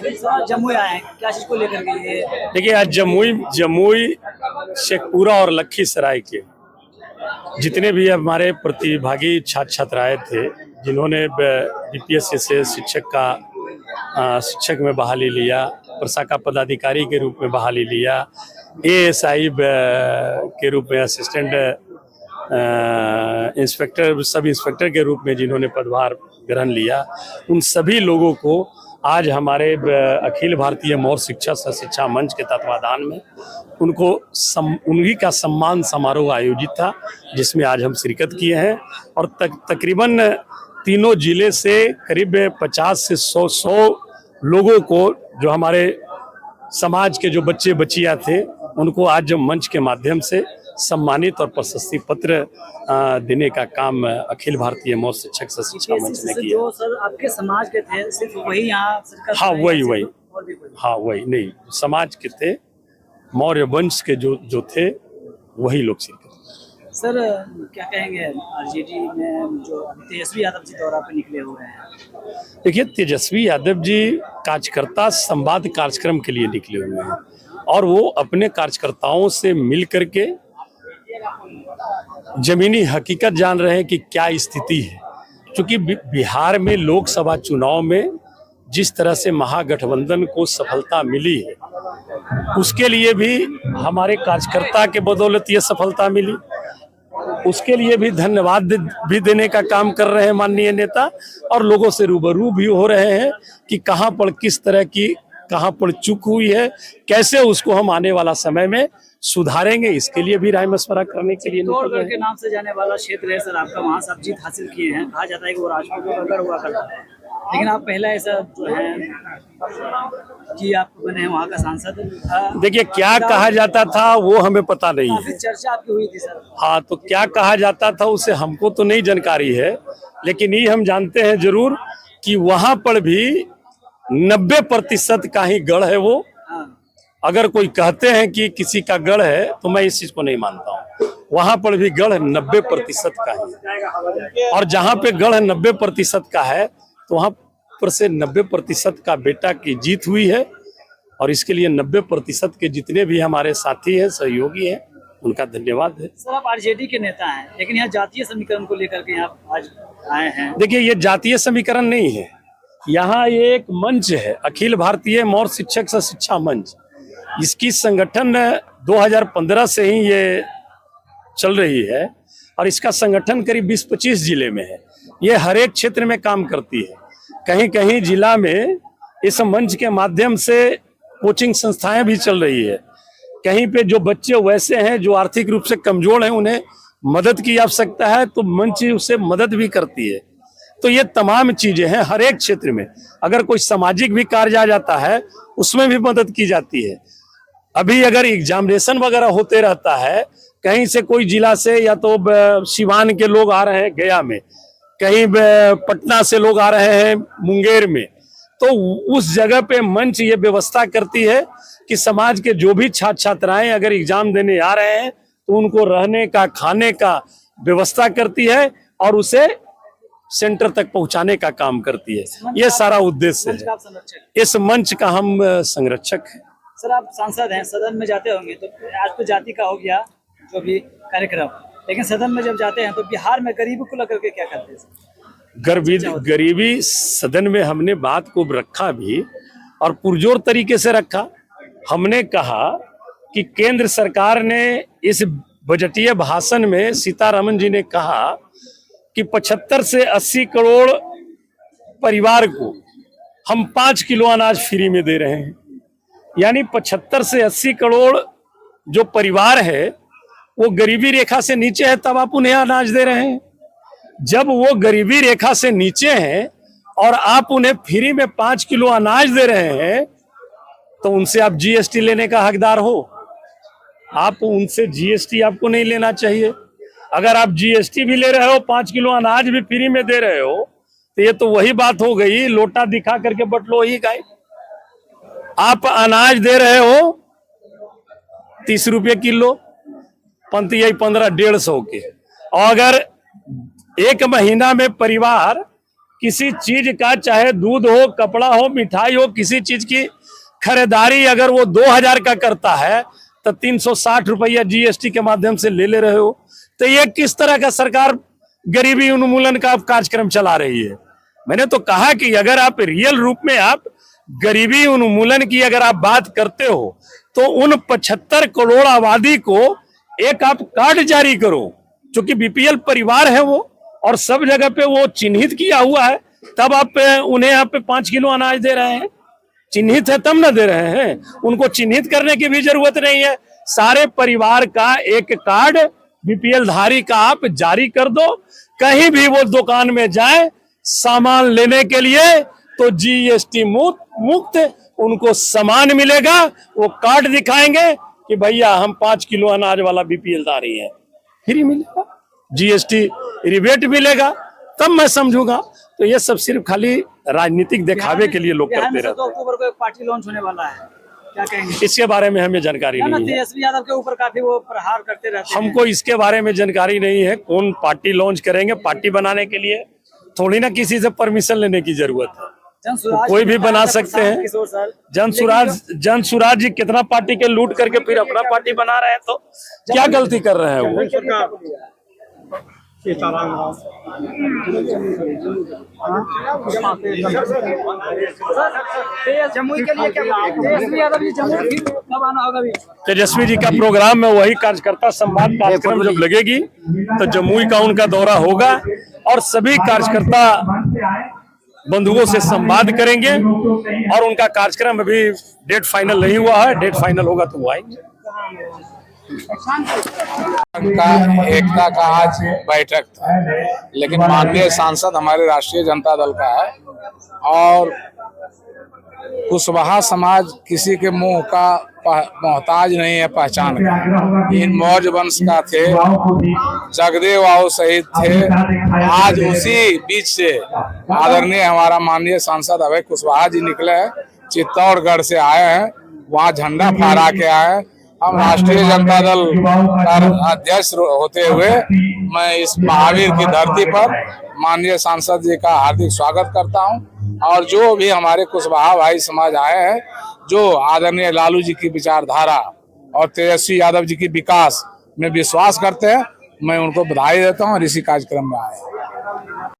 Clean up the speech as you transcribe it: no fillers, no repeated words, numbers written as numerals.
जमुई आए हैं, क्या चीज को लेकर के ये? देखिए, आज जमुई शेखपुरा और लखीसराय के जितने भी हमारे प्रतिभागी छात्र छात्राएं थे, जिन्होंने बीपीएससी से शिक्षक में बहाली लिया, प्रशाखा पदाधिकारी के रूप में बहाली लिया, एएसआई के रूप में असिस्टेंट इंस्पेक्टर, सब इंस्पेक्टर के रूप में जिन्होंने पदभार ग्रहण लिया, उन सभी लोगों को आज हमारे अखिल भारतीय मौर्य शिक्षक शिक्षा मंच के तत्वाधान में उन्हीं का सम्मान समारोह आयोजित था, जिसमें आज हम शिरकत किए हैं। और तकरीबन तीनों जिले से करीब 50 से 100 लोगों को, जो हमारे समाज के जो बच्चे बच्चियां थे, उनको आज मंच के माध्यम से सम्मानित और प्रशस्ति पत्र देने का काम अखिल भारतीय मौर्य शिक्षक शिक्षा मंच ने किया। जो सर आपके समाज के थे, सिर्फ वही यहाँ? हाँ, वही हाँ, वही नहीं, समाज के थे, मौर्य वंश के जो थे, वही लोग शिरकत। सर क्या कहेंगे, आरजेडी में जो तेजस्वी यादव जी दौरा पे निकले हुए हैं? देखिए, तेजस्वी यादव जी कार्यकर्ता संवाद कार्यक्रम के लिए निकले हुए हैं और वो अपने कार्यकर्ताओं से मिल करके जमीनी हकीकत जान रहे हैं कि क्या स्थिति है। क्योंकि बिहार में लोकसभा चुनाव में जिस तरह से महागठबंधन को सफलता मिली है, उसके लिए भी हमारे कार्यकर्ता के बदौलत ये सफलता मिली। उसके लिए भी धन्यवाद भी देने का काम कर रहे हैं माननीय नेता, और लोगों से रूबरू भी हो रहे हैं कि कहां पर किस तरह की कहां पर चूक हुई है, कैसे उसको हम आने वाला समय में सुधारेंगे, इसके लिए भी राय मशवरा करने के लिए चित्तौड़गढ़ के नाम से जाने वाला क्षेत्र है सर आपका, वहाँ से आप जीत हासिल किए हैं। कहा जाता है कि वो राजपूत का गढ़ हुआ करता है, लेकिन आप पहला ऐसा जो है कि आप बने हैं वहाँ का सांसद। देखिए, क्या कहा जाता था वो हमें पता नहीं है। चर्चा आपकी हुई थी सर। हाँ, तो क्या कहा जाता था उसे हमको तो नहीं जानकारी है, लेकिन ये हम जानते हैं जरूर कि वहाँ पर भी 90% का ही गढ़ है वो। अगर कोई कहते हैं कि किसी का गढ़ है तो मैं इस चीज को नहीं मानता हूँ। वहां पर भी गढ़ 90% का है, और जहां पे गढ़ 90% का है तो वहां पर से 90% का बेटा की जीत हुई है, और इसके लिए 90% के जितने भी हमारे साथी हैं, सहयोगी हैं, उनका धन्यवाद है। सर आप आरजेडी के नेता हैं, लेकिन यहाँ जातीय समीकरण को लेकर के यहाँ आज आए हैं। देखिए, ये जातीय समीकरण नहीं है, यहाँ ये एक मंच है, अखिल भारतीय मौर्य शिक्षक शिक्षा मंच। इसकी संगठन 2015 से ही ये चल रही है, और इसका संगठन करीब 20-25 जिले में है। ये हर एक क्षेत्र में काम करती है। कहीं कहीं जिला में इस मंच के माध्यम से कोचिंग संस्थाएं भी चल रही है। कहीं पे जो बच्चे वैसे हैं जो आर्थिक रूप से कमजोर हैं, उन्हें मदद की आवश्यकता है तो मंच उससे मदद भी करती है। तो ये तमाम चीजें हैं हर एक क्षेत्र में। अगर कोई सामाजिक भी कार्य आ जाता है, उसमें भी मदद की जाती है। अभी अगर एग्जामिनेशन वगैरह होते रहता है, कहीं से कोई जिला से, या तो सिवान के लोग आ रहे हैं गया में, कहीं पटना से लोग आ रहे हैं मुंगेर में, तो उस जगह पे मंच ये व्यवस्था करती है कि समाज के जो भी छात्र छात्राएं अगर एग्जाम देने आ रहे हैं तो उनको रहने का, खाने का व्यवस्था करती है, और उसे सेंटर तक पहुंचाने का काम करती है। ये सारा उद्देश्य है। इस मंच का हम संरक्षक हैं। सर आप सांसद हैं, सदन में जाते होंगे, तो आज तो जाति का हो गया जो भी कार्यक्रम, लेकिन सदन में जब जाते हैं तो बिहार में गरीबी को लेकर के क्या करते हैं? गरीबी सदन में हमने बात को रखा भी, और पुरजोर तरीके से रखा। हमने कहा कि केंद्र सरकार ने इस बजटीय भाषण में सीतारमन जी ने कहा कि 75 से 80 करोड़ परिवार को हम 5 किलो अनाज फ्री में दे रहे हैं। यानी 75 से 80 करोड़ जो परिवार है वो गरीबी रेखा से नीचे है, तब आप उन्हें अनाज दे रहे हैं। जब वो गरीबी रेखा से नीचे हैं और आप उन्हें फ्री में 5 किलो अनाज दे रहे हैं, तो उनसे आप जीएसटी लेने का हकदार हो। आप उनसे जीएसटी आपको नहीं लेना चाहिए। अगर आप जीएसटी भी ले रहे हो, 5 किलो अनाज भी फ्री में दे रहे हो, तो ये तो वही बात हो गई, लोटा दिखा करके बट लो ही गाय। आप अनाज दे रहे हो 30 रुपये किलो, पंती 1500-150 के, और अगर एक महीना में परिवार किसी चीज का, चाहे दूध हो, कपड़ा हो, मिठाई हो, किसी चीज की खरीदारी अगर वो 2000 का करता है तो 360 रुपया जीएसटी के माध्यम से ले रहे हो। तो ये किस तरह का सरकार गरीबी उन्मूलन का कार्यक्रम चला रही है? मैंने तो कहा कि अगर आप रियल रूप में आप गरीबी उन्मूलन की अगर आप बात करते हो तो उन 75 करोड़ आबादी को एक आप कार्ड जारी करो, क्योंकि बीपीएल परिवार है वो और सब जगह पे वो चिन्हित किया हुआ है, तब आप उन्हें आप 5 किलो अनाज दे रहे हैं। चिन्हित है तब ना दे रहे हैं, उनको चिन्हित करने की भी जरूरत नहीं है। सारे परिवार का एक कार्ड बीपीएल धारी का आप जारी कर दो, कहीं भी वो दुकान में जाए सामान लेने के लिए तो जीएसटी मुक्त उनको सामान मिलेगा। वो कार्ड दिखाएंगे कि भैया हम 5 किलो अनाज वाला बीपीएल धारी है, फ्री मिलेगा, जीएसटी रिबेट मिलेगा, तब मैं समझूंगा। तो ये सब सिर्फ खाली राजनीतिक दिखावे के लिए लोग करते रहते हैं। 2 अक्टूबर को एक पार्टी लॉन्च होने वाला है, क्या कहेंगे? इसके बारे में हमें जानकारी नहीं है। तेजस्वी यादव के ऊपर काफी वो प्रहार करते रहते हैं। हमको इसके बारे में जानकारी नहीं है। कौन पार्टी लॉन्च करेंगे? पार्टी बनाने के लिए थोड़ी ना किसी से परमिशन लेने की जरूरत है, कोई भी बना सकते हैं। जन सुराज जी कितना पार्टी के लूट करके फिर अपना पार्टी बना रहे हैं, तो क्या गलती कर रहे हैं वो? जमुई के लिए क्या तेजस्वी यादव जी जमुई कब आना होगा? अभी तेजस्वी जी का प्रोग्राम में वही कार्यकर्ता संवाद कार्यक्रम जब लगेगी तो जमुई का उनका दौरा होगा और सभी कार्यकर्ता बंधुओं से संवाद करेंगे और उनका कार्यक्रम अभी डेट फाइनल नहीं हुआ है, डेट फाइनल होगा तो वो आएंगे। का एकता का आज बैठक था, लेकिन माननीय सांसद हमारे राष्ट्रीय जनता दल का है और कुशवाहा समाज किसी के मुंह का मोहताज नहीं है पहचान का। इन मौर्य वंश का थे, जगदेव आओ शहीद थे। आज उसी बीच से आदरणीय हमारा माननीय सांसद अभय कुशवाहा जी निकले हैं, चित्तौड़गढ़ से आए हैं, वहाँ झंडा फहरा के आए हैं। हम राष्ट्रीय जनता दल का अध्यक्ष होते हुए मैं इस महावीर की धरती पर माननीय सांसद जी का हार्दिक स्वागत करता हूं और जो भी हमारे कुशवाहा भाई समाज आए हैं, जो आदरणीय लालू जी की विचारधारा और तेजस्वी यादव जी की विकास में विश्वास करते हैं, मैं उनको बधाई देता हूं और इसी कार्यक्रम में आए हैं।